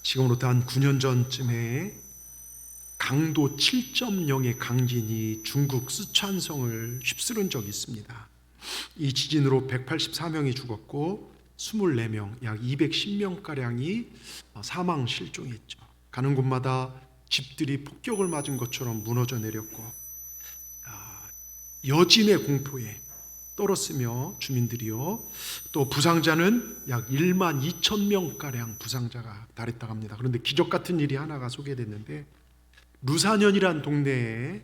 지금으로부터 한 9년 전쯤에 강도 7.0의 강진이 중국 쓰촨성을 휩쓸은 적이 있습니다. 이 지진으로 184명이 죽었고 24명, 약 210명가량이 사망 실종했죠. 가는 곳마다 집들이 폭격을 맞은 것처럼 무너져 내렸고 여진의 공포에 떨었으며 주민들이요, 또 부상자는 약 1만 2천 명가량 부상자가 달했다고 합니다. 그런데 기적 같은 일이 하나가 소개됐는데, 루사년이란 동네에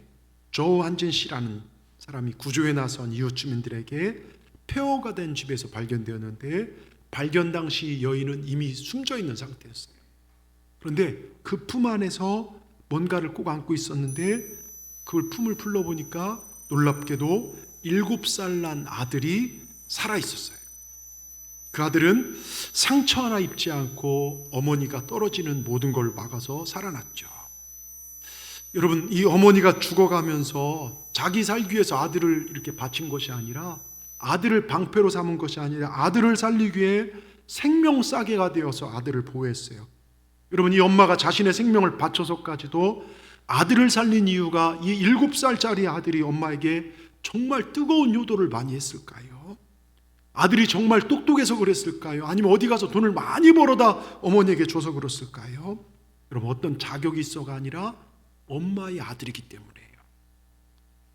조한진 씨라는 사람이 구조에 나선 이웃 주민들에게 폐허가 된 집에서 발견되었는데, 발견 당시 여인은 이미 숨져 있는 상태였어요. 그런데 그 품 안에서 뭔가를 꼭 안고 있었는데, 그걸 품을 풀러보니까 놀랍게도 7살 난 아들이 살아있었어요. 그 아들은 상처 하나 입지 않고 어머니가 떨어지는 모든 걸 막아서 살아났죠. 여러분, 이 어머니가 죽어가면서 자기 살기 위해서 아들을 이렇게 바친 것이 아니라, 아들을 방패로 삼은 것이 아니라 아들을 살리기 위해 생명싸개가 되어서 아들을 보호했어요. 여러분, 이 엄마가 자신의 생명을 바쳐서까지도 아들을 살린 이유가 이 7살짜리 아들이 엄마에게 정말 뜨거운 효도를 많이 했을까요? 아들이 정말 똑똑해서 그랬을까요? 아니면 어디 가서 돈을 많이 벌어다 어머니에게 줘서 그랬을까요? 여러분, 어떤 자격이 있어가 아니라 엄마의 아들이기 때문이에요.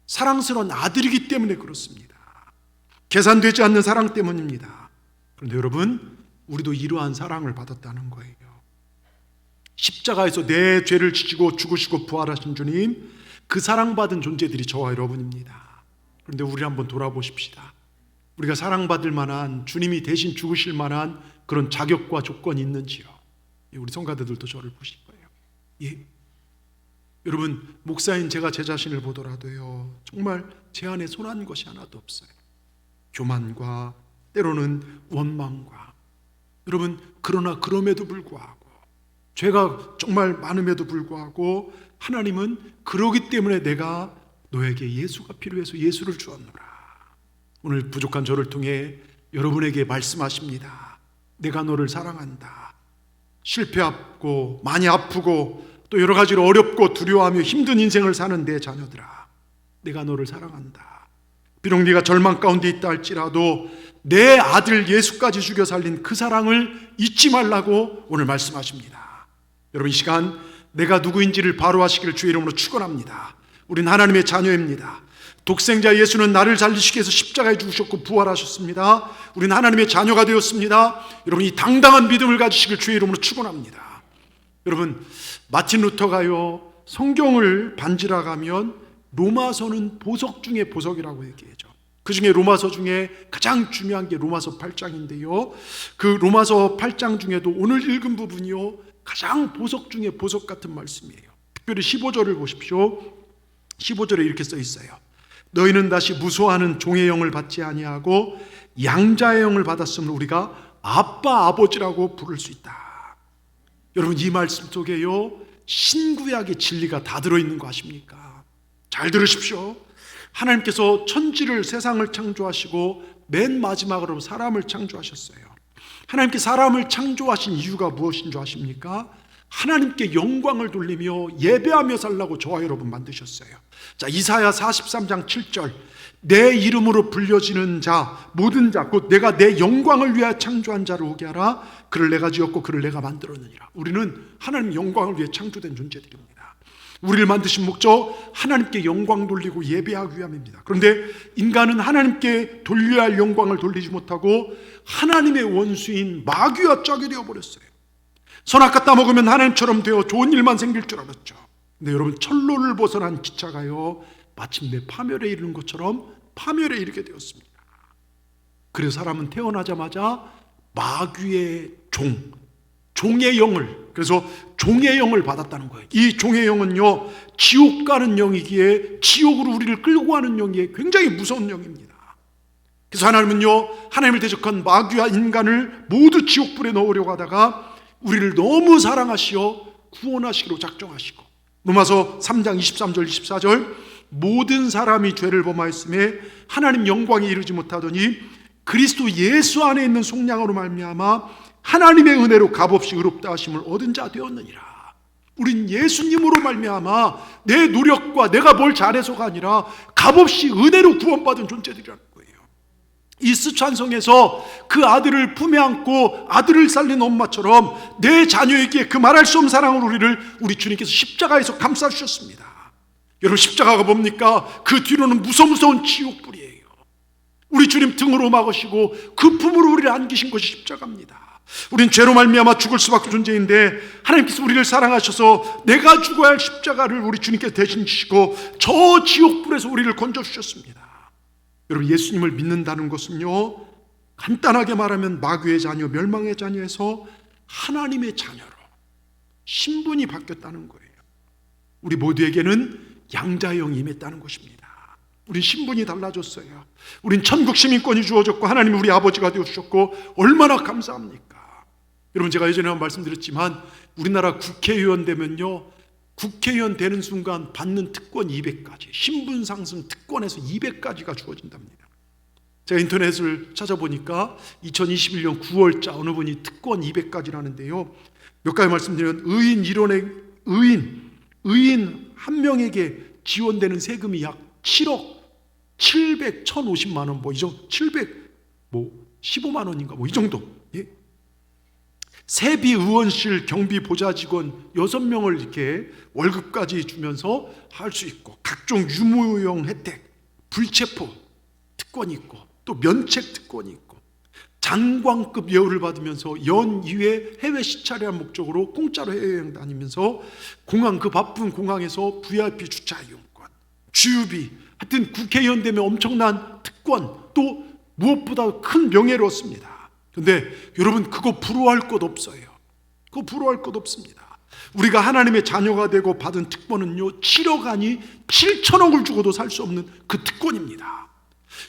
사랑스러운 아들이기 때문에 그렇습니다. 계산되지 않는 사랑 때문입니다. 그런데 여러분, 우리도 이러한 사랑을 받았다는 거예요. 십자가에서 내 죄를 지시고 죽으시고 부활하신 주님, 그 사랑받은 존재들이 저와 여러분입니다. 그런데 우리 한번 돌아보십시다. 우리가 사랑받을 만한, 주님이 대신 죽으실 만한 그런 자격과 조건이 있는지요? 우리 성가대들도 저를 보실 거예요. 예. 여러분, 목사인 제가 제 자신을 보더라도요, 정말 제 안에 선한 것이 하나도 없어요. 교만과 때로는 원망과. 여러분, 그러나 그럼에도 불구하고, 죄가 정말 많음에도 불구하고 하나님은 그러기 때문에 내가 너에게 예수가 필요해서 예수를 주었노라. 오늘 부족한 저를 통해 여러분에게 말씀하십니다. 내가 너를 사랑한다. 실패하고 많이 아프고 또 여러 가지로 어렵고 두려워하며 힘든 인생을 사는 내 자녀들아, 내가 너를 사랑한다. 비록 네가 절망 가운데 있다 할지라도 내 아들 예수까지 죽여 살린 그 사랑을 잊지 말라고 오늘 말씀하십니다. 여러분, 이 시간 내가 누구인지를 바로 하시기를 주의 이름으로 축원합니다. 우린 하나님의 자녀입니다. 독생자 예수는 나를 살리시기 위해서 십자가에 죽으셨고 부활하셨습니다. 우린 하나님의 자녀가 되었습니다. 여러분, 이 당당한 믿음을 가지시길 주의 이름으로 축원합니다. 여러분, 마틴 루터가요, 성경을 반지락하면 로마서는 보석 중에 보석이라고 얘기하죠. 그 중에 로마서 중에 가장 중요한 게 로마서 8장인데요, 그 로마서 8장 중에도 오늘 읽은 부분이요, 가장 보석 중에 보석 같은 말씀이에요. 특별히 15절을 보십시오. 15절에 이렇게 써 있어요. 너희는 다시 무소하는 종의 영을 받지 아니하고 양자의 영을 받았으므로 우리가 아빠 아버지라고 부를 수 있다. 여러분, 이 말씀 속에요, 신구약의 진리가 다 들어있는 거 아십니까? 잘 들으십시오. 하나님께서 천지를, 세상을 창조하시고 맨 마지막으로 사람을 창조하셨어요. 하나님께 사람을 창조하신 이유가 무엇인 줄 아십니까? 하나님께 영광을 돌리며 예배하며 살라고 저와 여러분 만드셨어요. 자, 이사야 43장 7절, 내 이름으로 불려지는 자, 모든 자, 곧 내가 내 영광을 위하여 창조한 자를 오게 하라. 그를 내가 지었고 그를 내가 만들었느니라. 우리는 하나님 영광을 위해 창조된 존재들입니다. 우리를 만드신 목적, 하나님께 영광 돌리고 예배하기 위함입니다. 그런데 인간은 하나님께 돌려야 할 영광을 돌리지 못하고 하나님의 원수인 마귀와 짝이 되어버렸어요. 선악과 따먹으면 하나님처럼 되어 좋은 일만 생길 줄 알았죠. 근데 여러분, 철로를 벗어난 기차가요, 마침내 파멸에 이르는 것처럼 파멸에 이르게 되었습니다. 그래서 사람은 태어나자마자 마귀의 종의 영을, 그래서 종의 영을 받았다는 거예요. 이 종의 영은요, 지옥 가는 영이기에, 지옥으로 우리를 끌고 가는 영이기에 굉장히 무서운 영입니다. 그래서 하나님은요, 하나님을 대적한 마귀와 인간을 모두 지옥불에 넣으려고 하다가 우리를 너무 사랑하시어 구원하시기로 작정하시고, 로마서 3장 23절 24절, 모든 사람이 죄를 범하였음에 하나님 영광에 이르지 못하더니 그리스도 예수 안에 있는 속량으로 말미암아 하나님의 은혜로 값없이 의롭다 하심을 얻은 자 되었느니라. 우린 예수님으로 말미암아 내 노력과 내가 뭘 잘해서가 아니라 값없이 은혜로 구원받은 존재들이라는 거예요. 이 스촨성에서 그 아들을 품에 안고 아들을 살린 엄마처럼 내 자녀에게 그 말할 수 없는 사랑으로 우리 주님께서 십자가에서 감싸주셨습니다. 여러분, 십자가가 뭡니까? 그 뒤로는 무서운 지옥불이에요. 우리 주님 등으로 막으시고 그 품으로 우리를 안기신 것이 십자가입니다. 우린 죄로 말미암아 죽을 수밖에 존재인데 하나님께서 우리를 사랑하셔서 내가 죽어야 할 십자가를 우리 주님께서 대신 지시고 저 지옥불에서 우리를 건져주셨습니다. 여러분, 예수님을 믿는다는 것은요, 간단하게 말하면 마귀의 자녀, 멸망의 자녀에서 하나님의 자녀로 신분이 바뀌었다는 거예요. 우리 모두에게는 양자의 영이 임했다는 것입니다. 우린 신분이 달라졌어요. 우린 천국 시민권이 주어졌고 하나님 우리 아버지가 되어주셨고 얼마나 감사합니까? 여러분, 제가 예전에 한번 말씀드렸지만 우리나라 국회의원 되면요, 국회의원 되는 순간 받는 특권 200가지, 신분 상승 특권에서 200가지가 주어진답니다. 제가 인터넷을 찾아보니까 2021년 9월자 어느 분이 특권 200가지라는데요, 몇 가지 말씀드리면 의인 한 명에게 지원되는 세금이 약 7억 700, 1050만 원, 이 정도, 700, 15만 원인가, 이 정도. 예? 세비 의원실 경비 보좌 직원 6명을 이렇게 월급까지 주면서 할 수 있고, 각종 유무용 혜택, 불체포 특권이 있고, 또 면책 특권이 있고, 장관급 예우를 받으면서 연 2회 해외 시찰이라는 목적으로 공짜로 해외여행 다니면서 공항, 그 바쁜 공항에서 VIP 주차 이용권, 주유비, 하여튼 국회의원 되면 엄청난 특권, 또 무엇보다 큰 명예를 얻습니다. 그런데 여러분, 그거 부러워할 것 없어요. 그거 부러워할 것 없습니다. 우리가 하나님의 자녀가 되고 받은 특권은요, 7억 아니 7천억을 주고도 살 수 없는 그 특권입니다.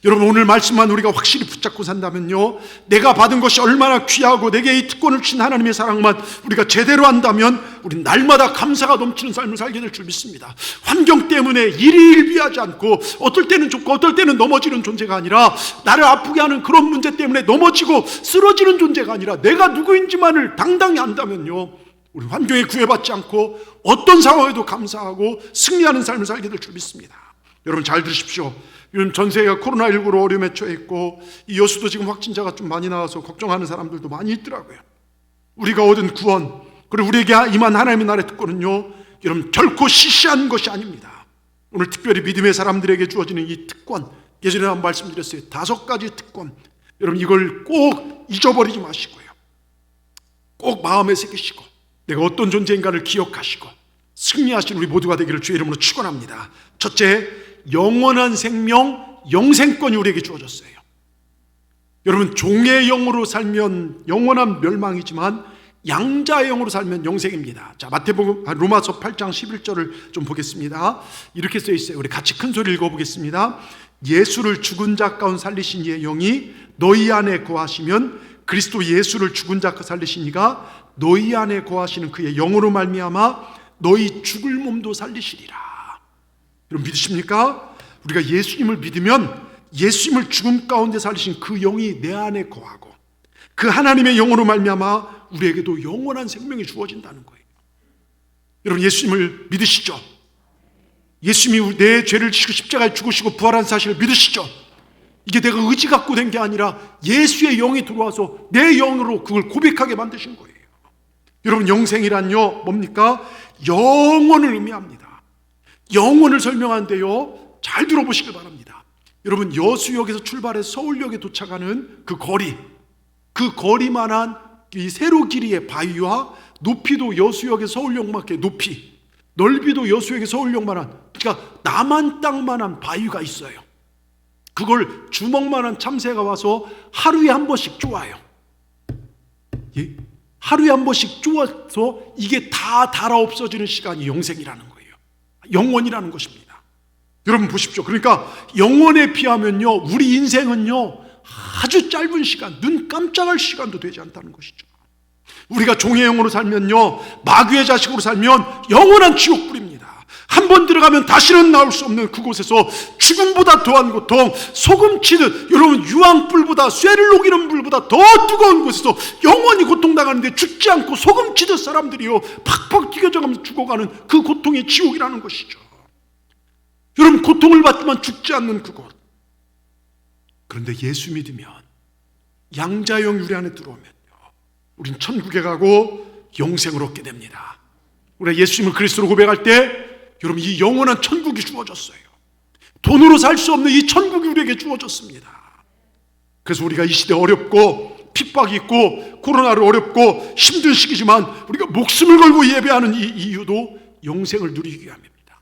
여러분, 오늘 말씀만 우리가 확실히 붙잡고 산다면요, 내가 받은 것이 얼마나 귀하고 내게 이 특권을 주신 하나님의 사랑만 우리가 제대로 한다면 우린 날마다 감사가 넘치는 삶을 살게 될 줄 믿습니다. 환경 때문에 일희일비하지 않고, 어떨 때는 좋고 어떨 때는 넘어지는 존재가 아니라, 나를 아프게 하는 그런 문제 때문에 넘어지고 쓰러지는 존재가 아니라 내가 누구인지만을 당당히 안다면요, 우리 환경에 구애받지 않고 어떤 상황에도 감사하고 승리하는 삶을 살게 될 줄 믿습니다. 여러분, 잘 들으십시오. 요즘 전 세계가 코로나19로 어려움에 처해 있고, 이 여수도 지금 확진자가 좀 많이 나와서 걱정하는 사람들도 많이 있더라고요. 우리가 얻은 구원, 그리고 우리에게 임한 하나님의 나라의 특권은요, 여러분, 결코 시시한 것이 아닙니다. 오늘 특별히 믿음의 사람들에게 주어지는 이 특권, 예전에 한번 말씀드렸어요. 5가지 특권. 여러분, 이걸 꼭 잊어버리지 마시고요, 꼭 마음에 새기시고 내가 어떤 존재인가를 기억하시고 승리하신 우리 모두가 되기를 주의 이름으로 축원합니다. 첫째, 영원한 생명, 영생권이 우리에게 주어졌어요. 여러분, 종의 영으로 살면 영원한 멸망이지만 양자의 영으로 살면 영생입니다. 자, 로마서 8장 11절을 좀 보겠습니다. 이렇게 써 있어요. 우리 같이 큰 소리 읽어보겠습니다. 예수를 죽은 자 가운데 살리신 이의 영이 너희 안에 거하시면 그리스도 예수를 죽은 자 가운데 살리신 이가 너희 안에 거하시는 그의 영으로 말미암아 너희 죽을 몸도 살리시리라. 여러분, 믿으십니까? 우리가 예수님을 믿으면 예수님을 죽음 가운데 살리신 그 영이 내 안에 거하고 그 하나님의 영으로 말미암아 우리에게도 영원한 생명이 주어진다는 거예요. 여러분, 예수님을 믿으시죠? 예수님이 내 죄를 지시고 십자가에 죽으시고 부활한 사실을 믿으시죠? 이게 내가 의지 갖고 된 게 아니라 예수의 영이 들어와서 내 영으로 그걸 고백하게 만드신 거예요. 여러분, 영생이란요 뭡니까? 영원을 의미합니다. 영원을 설명하는데요, 잘 들어보시길 바랍니다. 여러분, 여수역에서 출발해서 서울역에 도착하는 그 거리만한 이 세로 길이의 바위와 높이도 여수역에서 서울역만큼의 높이, 넓이도 여수역에서 서울역만한, 그러니까 남한 땅만한 바위가 있어요. 그걸 주먹만한 참새가 와서 하루에 한 번씩 쪼아요. 예? 하루에 한 번씩 쪼아서 이게 다 닳아 없어지는 시간이 영생이라는 거예요. 영원이라는 것입니다. 여러분 보십시오. 그러니까 영원에 비하면요, 우리 인생은요 아주 짧은 시간, 눈 깜짝할 시간도 되지 않다는 것이죠. 우리가 종의 영으로 살면요, 마귀의 자식으로 살면 영원한 지옥불입니다. 한 번 들어가면 다시는 나올 수 없는 그곳에서 죽음보다 더한 고통, 소금 치듯, 여러분 유황불보다, 쇠를 녹이는 불보다 더 뜨거운 곳에서 영원히 고통당하는데 죽지 않고 소금 치듯 사람들이요 팍팍 튀겨져가면서 죽어가는 그 고통이 지옥이라는 것이죠. 여러분, 고통을 받지만 죽지 않는 그곳. 그런데 예수 믿으면, 양자영 유리 안에 들어오면요, 우린 천국에 가고 영생을 얻게 됩니다. 우리가 예수님을 그리스도로 고백할 때 여러분, 이 영원한 천국이 주어졌어요. 돈으로 살 수 없는 이 천국이 우리에게 주어졌습니다. 그래서 우리가 이 시대 어렵고 핍박이 있고 코로나로 어렵고 힘든 시기지만 우리가 목숨을 걸고 예배하는 이 이유도 영생을 누리기 위함입니다.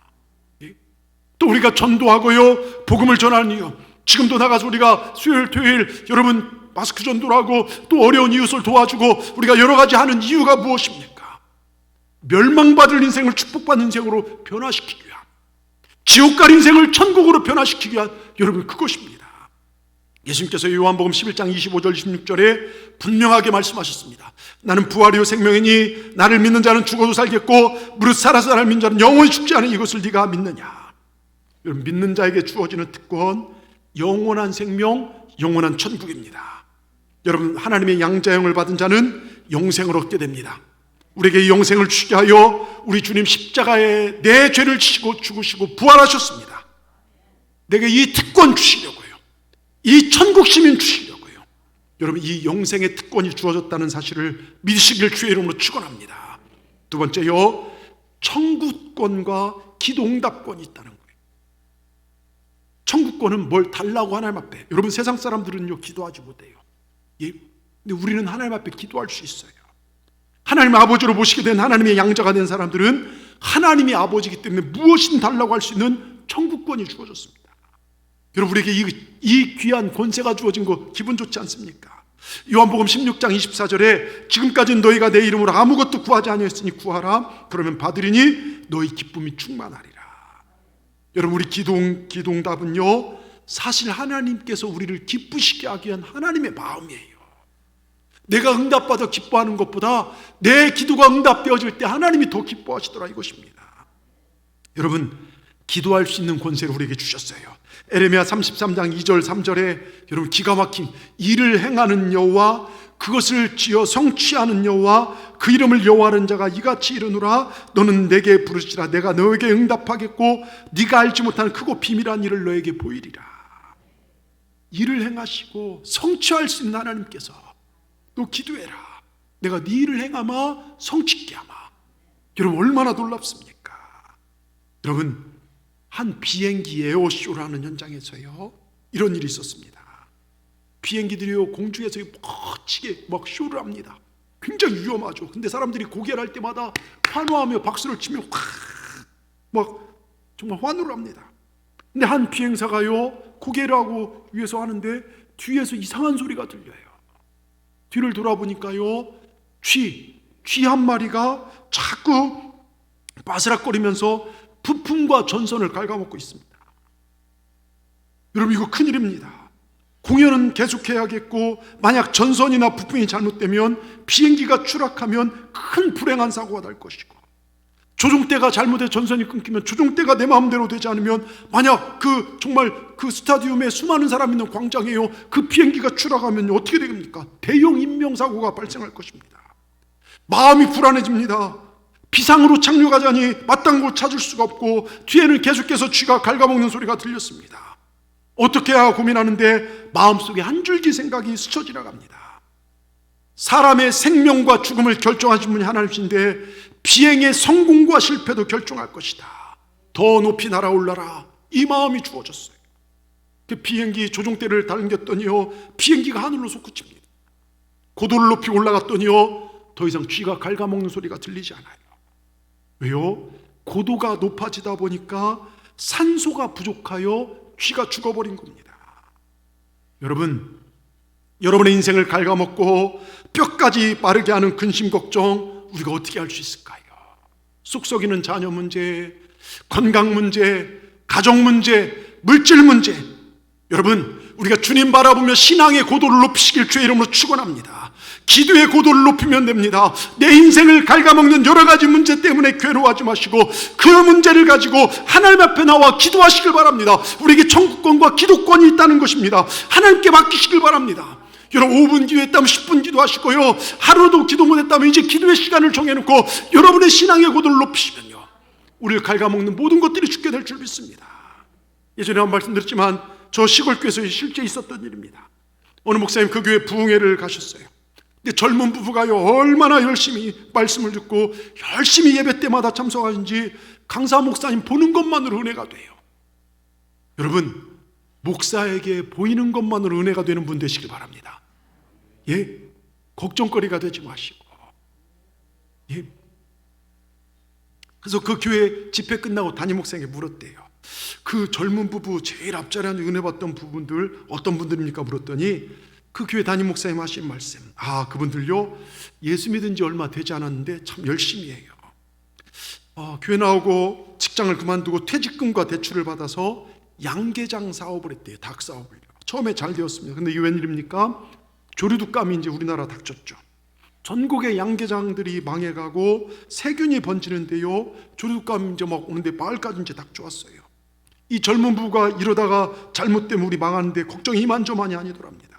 또 우리가 전도하고요, 복음을 전하는 이유, 지금도 나가서 우리가 수요일 토요일 여러분 마스크 전도를 하고 또 어려운 이웃을 도와주고 우리가 여러 가지 하는 이유가 무엇입니까? 멸망받을 인생을 축복받는 인생으로 변화시키기 위한, 지옥 갈 인생을 천국으로 변화시키기 위한, 여러분, 그것입니다. 예수님께서 요한복음 11장 25절 26절에 분명하게 말씀하셨습니다. 나는 부활이요 생명이니 나를 믿는 자는 죽어도 살겠고 무릇 살아서 나를 믿는 자는 영원히 죽지 않은 이것을 네가 믿느냐. 여러분, 믿는 자에게 주어지는 특권, 영원한 생명, 영원한 천국입니다. 여러분, 하나님의 양자형을 받은 자는 영생을 얻게 됩니다. 우리에게 영생을 주게 하여 우리 주님 십자가에 내 죄를 지시고 죽으시고 부활하셨습니다. 내게 이 특권 주시려고요, 이 천국 시민 주시려고요. 여러분, 이 영생의 특권이 주어졌다는 사실을 믿으시길 주의 이름으로 축원합니다. 두 번째요, 천국권과 기도응답권이 있다는 거예요. 천국권은 뭘 달라고 하나님 앞에, 여러분 세상 사람들은요 기도하지 못해요. 예? 근데 우리는 하나님 앞에 기도할 수 있어요. 하나님 아버지로 모시게 된 하나님의 양자가 된 사람들은 하나님이 아버지이기 때문에 무엇이든 달라고 할 수 있는 천국권이 주어졌습니다. 여러분, 우리에게 이 귀한 권세가 주어진 거 기분 좋지 않습니까? 요한복음 16장 24절에 지금까지는 너희가 내 이름으로 아무것도 구하지 아니했으니 구하라. 그러면 받으리니 너희 기쁨이 충만하리라. 여러분, 우리 기도응답은요 사실 하나님께서 우리를 기쁘시게 하기 위한 하나님의 마음이에요. 내가 응답받아 기뻐하는 것보다 내 기도가 응답되어질 때 하나님이 더 기뻐하시더라, 이것입니다. 여러분, 기도할 수 있는 권세를 우리에게 주셨어요. 에레미야 33장 2절 3절에 여러분, 기가 막힌 일을 행하는 여호와, 그것을 지어 성취하는 여호와, 그 이름을 여호와하는 자가 이같이 이르노라. 너는 내게 부르시라. 내가 너에게 응답하겠고 네가 알지 못하는 크고 비밀한 일을 너에게 보이리라. 일을 행하시고 성취할 수 있는 하나님께서 너 기도해라. 내가 네 일을 행하마 성취케 하마. 여러분, 얼마나 놀랍습니까? 여러분, 한 비행기 에어쇼라는 현장에서요 이런 일이 있었습니다. 비행기들이요 공중에서 멋지게 막 쇼를 합니다. 굉장히 위험하죠. 근데 사람들이 고개를 할 때마다 환호하며 박수를 치며 막 정말 환호를 합니다. 근데 한 비행사가요 고개를 하고 위에서 하는데 뒤에서 이상한 소리가 들려요. 뒤를 돌아보니까요 쥐 한 마리가 자꾸 바스락거리면서 부품과 전선을 갉아먹고 있습니다. 여러분, 이거 큰일입니다. 공연은 계속해야겠고 만약 전선이나 부품이 잘못되면 비행기가 추락하면 큰 불행한 사고가 날 것이고, 조종대가 잘못해 전선이 끊기면 조종대가 내 마음대로 되지 않으면 만약 정말 그 스타디움에 수많은 사람이 있는 광장에요 그 비행기가 추락하면 어떻게 됩니까? 대형 인명사고가 발생할 것입니다. 마음이 불안해집니다. 비상으로 착륙하자니 마땅한 곳 찾을 수가 없고 뒤에는 계속해서 쥐가 갉아먹는 소리가 들렸습니다. 어떻게 해야 고민하는데 마음속에 한 줄기 생각이 스쳐 지나갑니다. 사람의 생명과 죽음을 결정하신 분이 하나님이신데 비행의 성공과 실패도 결정할 것이다. 더 높이 날아올라라. 이 마음이 주어졌어요. 그 비행기 조종대를 당겼더니요 비행기가 하늘로 솟구칩니다. 고도를 높이 올라갔더니요 더 이상 쥐가 갉아먹는 소리가 들리지 않아요. 왜요? 고도가 높아지다 보니까 산소가 부족하여 쥐가 죽어버린 겁니다. 여러분, 여러분의 인생을 갉아먹고 뼈까지 마르게 하는 근심 걱정 우리가 어떻게 할 수 있을까요? 속 썩이는 자녀 문제, 건강 문제, 가정 문제, 물질 문제. 여러분, 우리가 주님 바라보며 신앙의 고도를 높이시길 주의 이름으로 축원합니다. 기도의 고도를 높이면 됩니다. 내 인생을 갉아먹는 여러 가지 문제 때문에 괴로워하지 마시고 그 문제를 가지고 하나님 앞에 나와 기도하시길 바랍니다. 우리에게 천국권과 기도권이 있다는 것입니다. 하나님께 맡기시길 바랍니다. 여러분 5분 기도했다면 10분 기도하시고요, 하루도 기도 못했다면 이제 기도의 시간을 정해놓고 여러분의 신앙의 고도를 높이시면요, 우리를 갉아먹는 모든 것들이 죽게 될 줄 믿습니다. 예전에 한 말씀드렸지만 저 시골 교회에서 실제 있었던 일입니다. 어느 목사님 그 교회 부흥회를 가셨어요. 근데 젊은 부부가요, 얼마나 열심히 말씀을 듣고 열심히 예배 때마다 참석하는지 강사 목사님 보는 것만으로 은혜가 돼요. 여러분, 목사에게 보이는 것만으로 은혜가 되는 분 되시길 바랍니다. 예? 걱정거리가 되지 마시고. 예? 그래서 그 교회 집회 끝나고 담임 목사에게 물었대요. 그 젊은 부부 제일 앞자리에 은혜 받던 부분들 어떤 분들입니까? 물었더니 그 교회 담임 목사님 하신 말씀, 그분들요, 예수 믿은 지 얼마 되지 않았는데 참 열심히 해요. 교회 나오고 직장을 그만두고 퇴직금과 대출을 받아서 양계장 사업을 했대요. 닭 사업을요. 처음에 잘 되었습니다. 근데 이게 웬일입니까? 조류독감이 이제 우리나라 닥쳤죠. 전국의 양계장들이 망해가고 세균이 번지는데요, 조류독감이 이제 막 오는데 마을까지 이제 닥쳐왔어요. 이 젊은 부부가 이러다가 잘못되면 우리 망하는데 걱정이 이만저만이 아니더랍니다.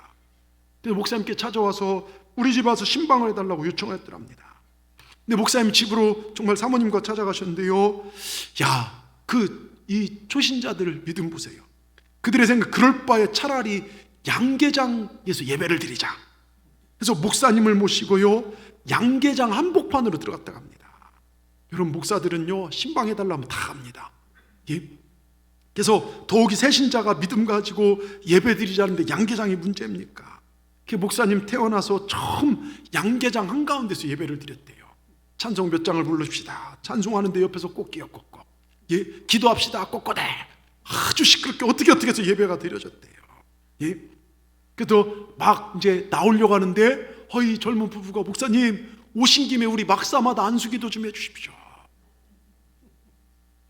그래서 목사님께 찾아와서 우리 집 와서 신방을 해달라고 요청을 했더랍니다. 근데 목사님 집으로 정말 사모님과 찾아가셨는데요, 이 초신자들 믿음 보세요. 그들의 생각, 그럴 바에 차라리 양계장에서 예배를 드리자. 그래서 목사님을 모시고요, 양계장 한복판으로 들어갔다 갑니다. 여러분, 목사들은요, 신방해달라면 다 갑니다. 예? 그래서 더욱이 새신자가 믿음 가지고 예배 드리자는데 양계장이 문제입니까? 목사님 태어나서 처음 양계장 한가운데서 예배를 드렸대요. 찬송 몇 장을 불러줍시다. 찬송하는데 옆에서 꽃기요, 꼭꼭. 예? 기도합시다, 꼬꼬대. 아주 시끄럽게 어떻게 해서 예배가 드려졌대요. 예? 그래도 막 이제 나오려고 하는데 이 젊은 부부가, 목사님 오신 김에 우리 막사마다 안수기도 좀 해주십시오.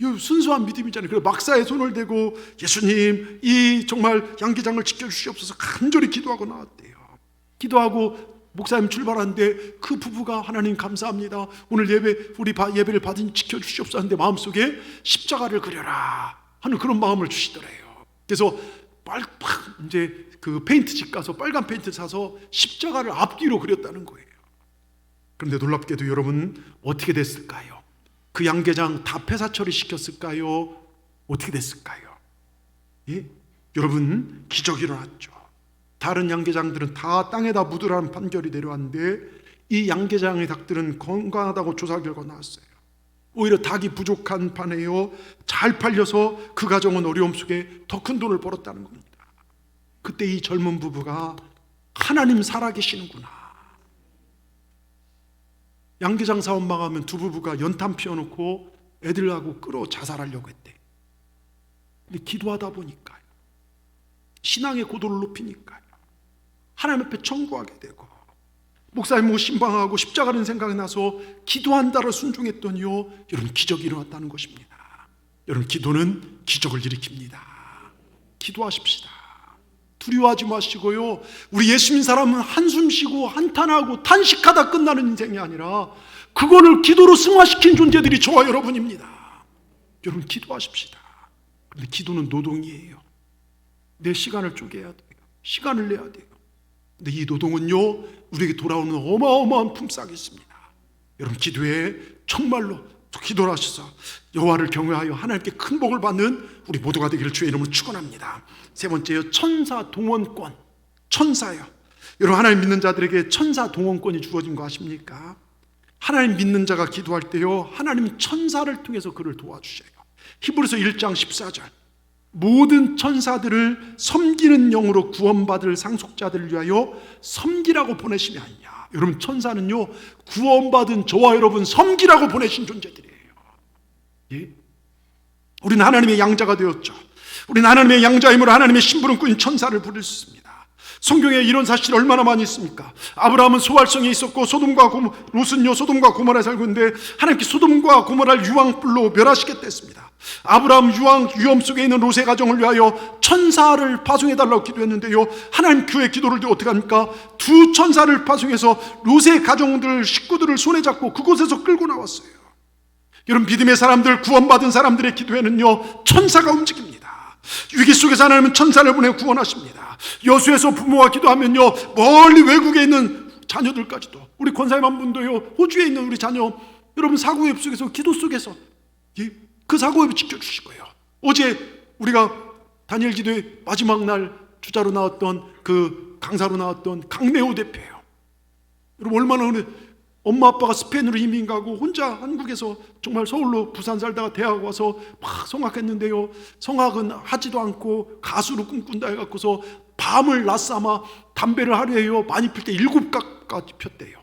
이 순수한 믿음이잖아요. 그래서 막사에 손을 대고 예수님, 이 정말 양계장을 지켜주시옵소서 간절히 기도하고 나왔대요. 기도하고 목사님 출발하는데 그 부부가, 하나님 감사합니다, 오늘 우리 예배를 받은 지켜주시옵소서 하는데 마음속에 십자가를 그려라 하는 그런 마음을 주시더래요. 그래서 이제 그 페인트집 가서 빨간 페인트 사서 십자가를 앞뒤로 그렸다는 거예요. 그런데 놀랍게도 여러분, 어떻게 됐을까요? 그 양계장 다 폐사 처리시켰을까요? 어떻게 됐을까요? 예? 여러분, 기적이 일어났죠. 다른 양계장들은 다 땅에다 묻으라는 판결이 내려왔는데 이 양계장의 닭들은 건강하다고 조사 결과 나왔어요. 오히려 닭이 부족한 판에요, 잘 팔려서 그 가정은 어려움 속에 더 큰 돈을 벌었다는 겁니다. 그때 이 젊은 부부가 하나님 살아계시는구나. 양계장 사업 망하면 두 부부가 연탄 피워놓고 애들하고 끌어 자살하려고 했대. 근데 기도하다 보니까요, 신앙의 고도를 높이니까요, 하나님 앞에 청구하게 되고, 목사님 신방하고 십자가는 생각이 나서 기도한다를 순종했더니요, 여러분, 기적이 일어났다는 것입니다. 여러분, 기도는 기적을 일으킵니다. 기도하십시다. 두려워하지 마시고요, 우리 예수 믿는 사람은 한숨 쉬고 한탄하고 탄식하다 끝나는 인생이 아니라 그거를 기도로 승화시킨 존재들이 저와 여러분입니다. 여러분, 기도하십시다. 그런데 기도는 노동이에요. 내 시간을 쪼개야 돼요. 시간을 내야 돼요. 근데 이 노동은요, 우리에게 돌아오는 어마어마한 품삯이 있습니다. 여러분, 기도에 정말로 기도를 하셔서 여호와를 경외하여 하나님께 큰 복을 받는 우리 모두가 되기를 주의 이름으로 축원합니다. 세 번째요, 천사 동원권. 천사요. 여러분, 하나님 믿는 자들에게 천사 동원권이 주어진 거 아십니까? 하나님 믿는 자가 기도할 때요, 하나님 천사를 통해서 그를 도와주셔요. 히브리서 1장 14절. 모든 천사들을 섬기는 영으로 구원받을 상속자들을 위하여 섬기라고 보내심이 아니냐. 여러분, 천사는요, 구원받은 저와 여러분 섬기라고 보내신 존재들이에요. 예? 우리는 하나님의 양자가 되었죠. 우리는 하나님의 양자임으로 하나님의 심부름꾼 천사를 부를 수 있습니다. 성경에 이런 사실이 얼마나 많이 있습니까? 아브라함은 소활성에 있었고 롯은요 소돔과 고모라에 살고 있는데 하나님께 소돔과 고모라를 유황불로 멸하시겠다 했습니다. 아브라함 위험 속에 있는 롯의 가정을 위하여 천사를 파송해달라고 기도했는데요, 하나님 그의 기도를 어떻게 합니까? 두 천사를 파송해서 롯의 가정들 식구들을 손에 잡고 그곳에서 끌고 나왔어요. 여러분, 믿음의 사람들, 구원받은 사람들의 기도에는요 천사가 움직입니다. 위기 속에서 하나님은 천사를 보내 구원하십니다. 여수에서 부모가 기도하면요 멀리 외국에 있는 자녀들까지도, 우리 권사님 한 분도요 호주에 있는 우리 자녀, 여러분 사고협 속에서 기도 속에서 그 사고협을 지켜주실 거예요. 어제 우리가 다니엘 기도의 마지막 날 주자로 나왔던 그 강사로 나왔던 강내호 대표예요. 여러분 얼마나 엄마 아빠가 스페인으로 이민 가고 혼자 한국에서 정말 서울로 부산 살다가 대학 와서 막 성악했는데요, 성악은 하지도 않고 가수로 꿈꾼다 해갖고서 밤을 낮삼아 담배를 하루에요 많이 필 때 7갑까지 폈대요.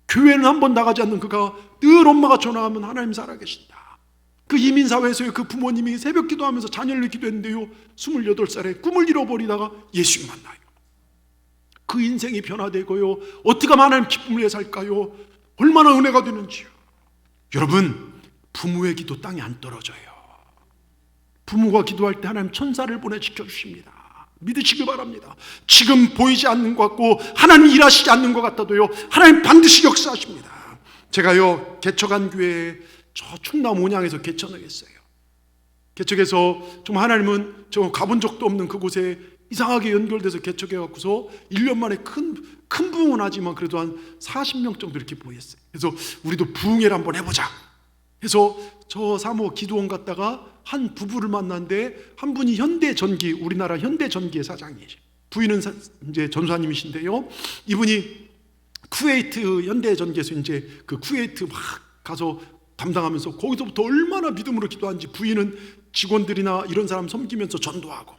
교회는 한 번 나가지 않는 그가 늘 엄마가 전화하면 하나님 살아계신다. 그 이민사회에서의 그 부모님이 새벽 기도하면서 자녀를 기도했는데요 28살에 꿈을 잃어버리다가 예수 만나요. 그 인생이 변화되고요 어떻게 하면 하나님 기쁨을 위해 살까요? 얼마나 은혜가 되는지요. 여러분, 부모의 기도 땅에 안 떨어져요. 부모가 기도할 때 하나님 천사를 보내 지켜주십니다. 믿으시기 바랍니다. 지금 보이지 않는 것 같고 하나님 일하시지 않는 것 같아도요 하나님 반드시 역사하십니다. 제가요 개척한 교회에 저 충남 온양에서 개척을 했어요. 개척해서 정말 하나님은 저 가본 적도 없는 그곳에 이상하게 연결돼서 개척해갖고서 1년 만에 큰 부흥은 하지만 그래도 한 40명 정도 이렇게 모였어요. 그래서 우리도 부흥회를 한번 해보자 해서 저 사모 기도원 갔다가 한 부부를 만났는데, 한 분이 현대전기, 우리나라 현대전기의 사장이에요. 부인은 이제 전사님이신데요, 이분이 쿠웨이트 현대전기에서 이제 그 쿠웨이트 막 가서 담당하면서 거기서부터 얼마나 믿음으로 기도하는지, 부인은 직원들이나 이런 사람 섬기면서 전도하고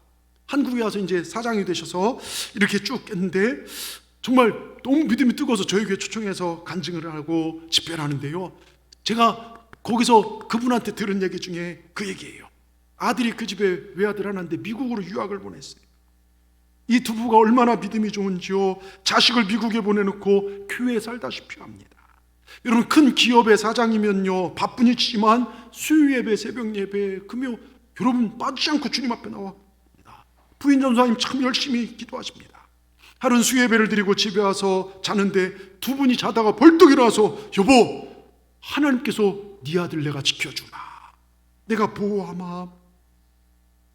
한국에 와서 이제 사장이 되셔서 이렇게 쭉 했는데 정말 너무 믿음이 뜨거워서 저희 교회 초청해서 간증을 하고 집회를 하는데요, 제가 거기서 그분한테 들은 얘기 중에 그 얘기예요. 아들이 그 집에 외아들 하나인데 미국으로 유학을 보냈어요. 이 두 부부가 얼마나 믿음이 좋은지요, 자식을 미국에 보내놓고 교회에 살다시피 합니다. 여러분, 큰 기업의 사장이면요 바쁘시지만 수요 예배, 새벽 예배, 금요 여러분 빠지지 않고 주님 앞에 나와 부인 전사님 참 열심히 기도하십니다. 하루는 수요 예배를 드리고 집에 와서 자는데 두 분이 자다가 벌떡 일어나서, 여보, 하나님께서 네 아들 내가 지켜주마, 내가 보호하마,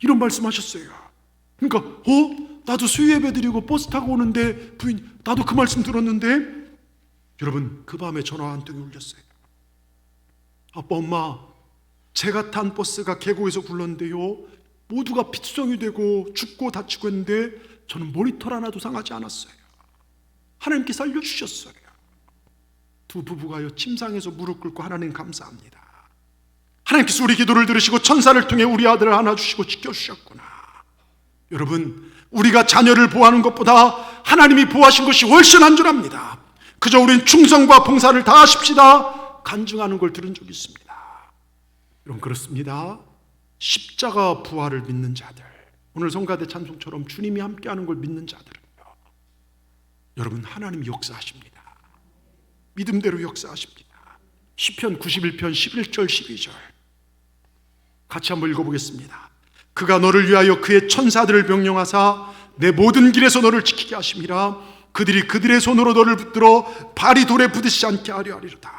이런 말씀하셨어요. 그러니까 나도 수요 예배 드리고 버스 타고 오는데 부인 나도 그 말씀 들었는데, 여러분 그 밤에 전화 한 통이 울렸어요. 아빠, 엄마, 제가 탄 버스가 계곡에서 굴렀는데요 모두가 피투성이 되고 죽고 다치고 했는데 저는 모니터 하나도 상하지 않았어요. 하나님께 살려주셨어요. 두 부부가요 침상에서 무릎 꿇고 하나님 감사합니다. 하나님께서 우리 기도를 들으시고 천사를 통해 우리 아들을 안아주시고 지켜주셨구나. 여러분, 우리가 자녀를 보호하는 것보다 하나님이 보호하신 것이 훨씬 안전합니다. 그저 우린 충성과 봉사를 다하십시다 간증하는 걸 들은 적이 있습니다. 여러분, 그렇습니다. 십자가 부활을 믿는 자들, 오늘 성가대 찬송처럼 주님이 함께하는 걸 믿는 자들은요, 여러분 하나님이 역사하십니다. 믿음대로 역사하십니다. 시편 91편 11절 12절 같이 한번 읽어보겠습니다. 그가 너를 위하여 그의 천사들을 명령하사 내 모든 길에서 너를 지키게 하심이라. 그들이 그들의 손으로 너를 붙들어 발이 돌에 부딪히지 않게 하려 하리로다.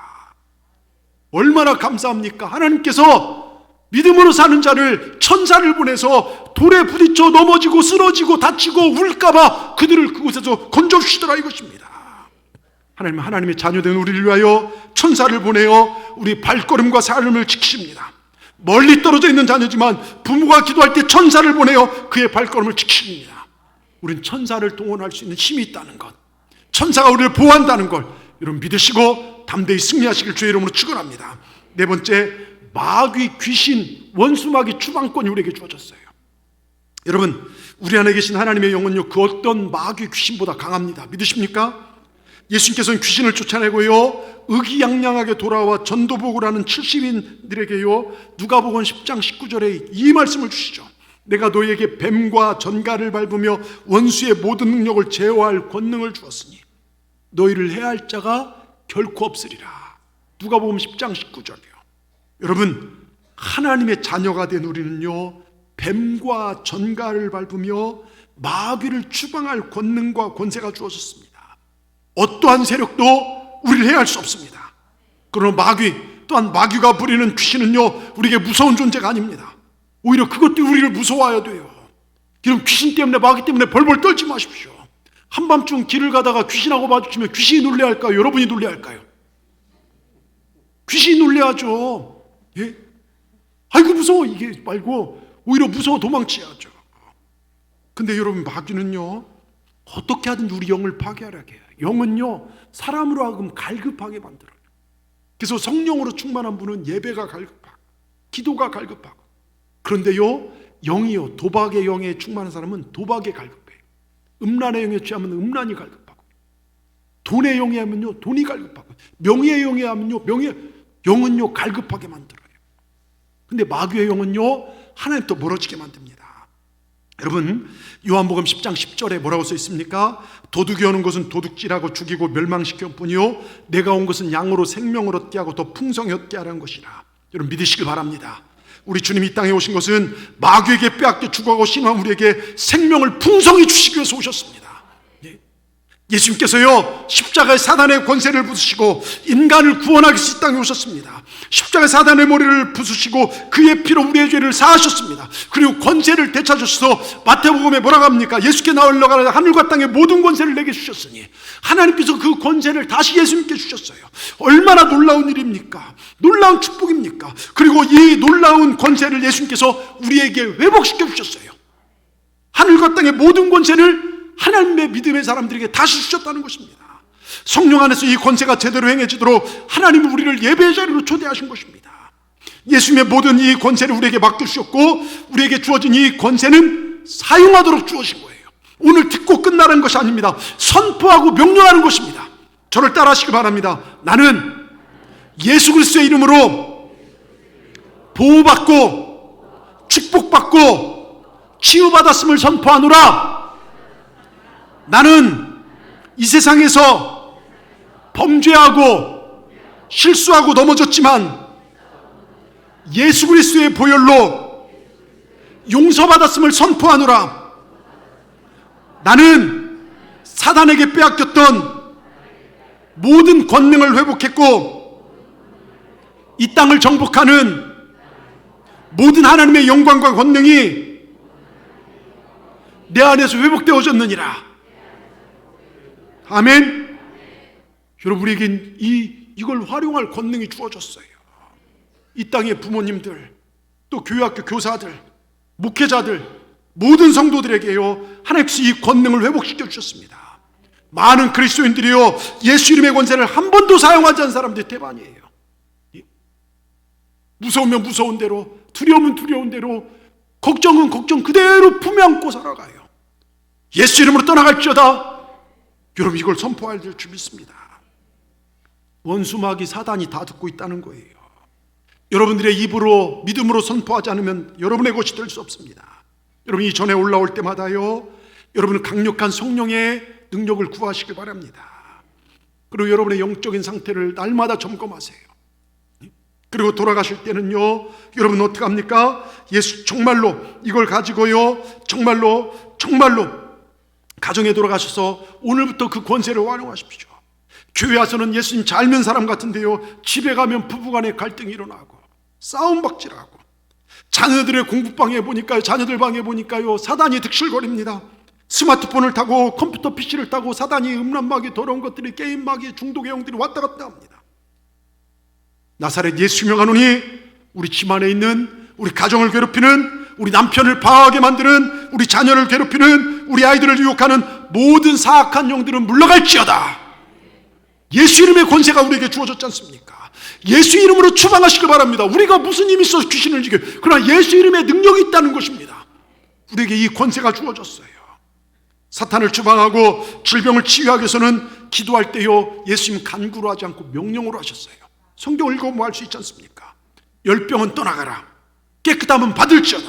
얼마나 감사합니까? 하나님께서 믿음으로 사는 자를 천사를 보내서 돌에 부딪혀 넘어지고 쓰러지고 다치고 울까봐 그들을 그곳에서 건져주시더라 이것입니다. 하나님의 자녀된 우리를 위하여 천사를 보내어 우리 발걸음과 삶을 지키십니다. 멀리 떨어져 있는 자녀지만 부모가 기도할 때 천사를 보내어 그의 발걸음을 지키십니다. 우린 천사를 동원할 수 있는 힘이 있다는 것, 천사가 우리를 보호한다는 걸 여러분 믿으시고 담대히 승리하시길 주의 이름으로 축원합니다. 네 번째, 마귀, 귀신, 원수마귀 추방권이 우리에게 주어졌어요. 여러분, 우리 안에 계신 하나님의 영은요 그 어떤 마귀, 귀신보다 강합니다. 믿으십니까? 예수님께서는 귀신을 쫓아내고요 의기양양하게 돌아와 전도복을 하는 70인들에게요 누가복음 10장 19절에 이 말씀을 주시죠. 내가 너희에게 뱀과 전갈을 밟으며 원수의 모든 능력을 제어할 권능을 주었으니 너희를 해할 자가 결코 없으리라. 누가복음 10장 19절이요. 여러분, 하나님의 자녀가 된 우리는요, 뱀과 전갈을 밟으며 마귀를 추방할 권능과 권세가 주어졌습니다. 어떠한 세력도 우리를 해할 수 없습니다. 그러나 마귀, 또한 마귀가 부리는 귀신은요, 우리에게 무서운 존재가 아닙니다. 오히려 그것들이 우리를 무서워해야 돼요. 그럼 귀신 때문에, 마귀 때문에 벌벌 떨지 마십시오. 한밤중 길을 가다가 귀신하고 마주치면 귀신이 놀래할까요? 여러분이 놀래할까요? 귀신이 놀래야죠. 예? 아이고 무서워 이게 말고 오히려 무서워 도망쳐야죠. 근데 여러분, 마귀는요, 어떻게 하든지 우리 영을 파괴하게 해요. 영은요, 사람으로 하여금 갈급하게 만들어요. 그래서 성령으로 충만한 분은 예배가 갈급하고 기도가 갈급하고, 그런데요, 영이요, 도박의 영에 충만한 사람은 도박에 갈급해요. 음란의 영에 취하면 음란이 갈급하고, 돈의 영에 하면요 돈이 갈급하고, 명예의 영에 하면요 영은요 갈급하게 만들어요. 근데 마귀의 영은요 하나님부터 멀어지게 만듭니다. 여러분, 요한복음 10장 10절에 뭐라고 써 있습니까? 도둑이 오는 것은 도둑질하고 죽이고 멸망시킬 뿐이요 내가 온 것은 양으로 생명을 얻게 하고 더 풍성히 얻게 하라는 것이라. 여러분, 믿으시길 바랍니다. 우리 주님이 이 땅에 오신 것은 마귀에게 빼앗겨 죽어가고 신앙한 우리에게 생명을 풍성히 주시기 위해서 오셨습니다. 예수님께서요, 십자가의 사단의 권세를 부수시고 인간을 구원하기 위해서 이 땅에 오셨습니다. 십자가의 사단의 머리를 부수시고 그의 피로 우리의 죄를 사하셨습니다. 그리고 권세를 되찾으셔서 마태복음에 뭐라고 합니까? 예수께 나올려가라 하늘과 땅의 모든 권세를 내게 주셨으니, 하나님께서 그 권세를 다시 예수님께 주셨어요. 얼마나 놀라운 일입니까? 놀라운 축복입니까? 그리고 이 놀라운 권세를 예수님께서 우리에게 회복시켜 주셨어요. 하늘과 땅의 모든 권세를 하나님의 믿음의 사람들에게 다시 주셨다는 것입니다. 성령 안에서 이 권세가 제대로 행해지도록 하나님은 우리를 예배의 자리로 초대하신 것입니다. 예수님의 모든 이 권세를 우리에게 맡겨주셨고, 우리에게 주어진 이 권세는 사용하도록 주어진 거예요. 오늘 듣고 끝나는 것이 아닙니다. 선포하고 명령하는 것입니다. 저를 따라하시기 바랍니다. 나는 예수 그리스도의 이름으로 보호받고 축복받고 치유받았음을 선포하노라. 나는 이 세상에서 범죄하고 실수하고 넘어졌지만 예수 그리스도의 보혈로 용서받았음을 선포하노라. 나는 사단에게 빼앗겼던 모든 권능을 회복했고 이 땅을 정복하는 모든 하나님의 영광과 권능이 내 안에서 회복되어졌느니라. 아멘. 여러분, 우리에겐 이걸 활용할 권능이 주어졌어요. 이 땅의 부모님들, 또 교회학교 교사들, 목회자들, 모든 성도들에게요 하나님께서 이 권능을 회복시켜 주셨습니다. 많은 그리스도인들이요 예수 이름의 권세를 한 번도 사용하지 않은 사람들이 대반이에요. 무서우면 무서운 대로, 두려우면 두려운 대로, 걱정은 걱정 그대로 품에 안고 살아가요. 예수 이름으로 떠나갈지어다. 여러분, 이걸 선포할 줄 믿습니다. 원수마귀 사단이 다 듣고 있다는 거예요. 여러분들의 입으로 믿음으로 선포하지 않으면 여러분의 것이 될 수 없습니다. 여러분이 전에 올라올 때마다요 여러분은 강력한 성령의 능력을 구하시길 바랍니다. 그리고 여러분의 영적인 상태를 날마다 점검하세요. 그리고 돌아가실 때는요 여러분 어떻게 합니까? 예수 정말로 이걸 가지고요 정말로 가정에 돌아가셔서 오늘부터 그 권세를 활용하십시오. 교회 와서는 예수님 잘 믿는 사람 같은데요 집에 가면 부부간에 갈등이 일어나고 싸움박질하고, 자녀들의 공부방에 보니까요, 자녀들 방에 보니까요 사단이 득실거립니다. 스마트폰을 타고 컴퓨터 PC를 타고 사단이 음란마귀 더러운 것들이 게임마귀 중독의 영들이 왔다 갔다 합니다. 나사렛 예수 명하노니 우리 집안에 있는 우리 가정을 괴롭히는, 우리 남편을 방황하게 만드는, 우리 자녀를 괴롭히는, 우리 아이들을 유혹하는 모든 사악한 영들은 물러갈지어다. 예수 이름의 권세가 우리에게 주어졌지 않습니까? 예수 이름으로 추방하시길 바랍니다. 우리가 무슨 힘이 있어서 귀신을 이겨? 그러나 예수 이름의 능력이 있다는 것입니다. 우리에게 이 권세가 주어졌어요. 사탄을 추방하고 질병을 치유하기 위해서는 기도할 때요 예수님 간구로 하지 않고 명령으로 하셨어요. 성경을 읽어보면 알 수 있지 않습니까? 열병은 떠나가라, 깨끗함은 받을지어다,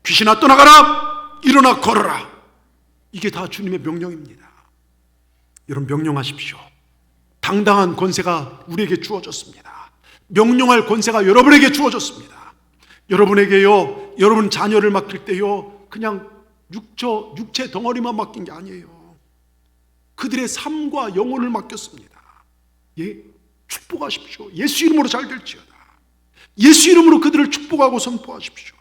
귀신아 떠나가라, 일어나 걸어라. 이게 다 주님의 명령입니다. 여러분, 명령하십시오. 당당한 권세가 우리에게 주어졌습니다. 명령할 권세가 여러분에게 주어졌습니다. 여러분에게요, 여러분 자녀를 맡길 때요, 그냥 육체 덩어리만 맡긴 게 아니에요. 그들의 삶과 영혼을 맡겼습니다. 예? 축복하십시오. 예수 이름으로 잘 될지어다. 예수 이름으로 그들을 축복하고 선포하십시오.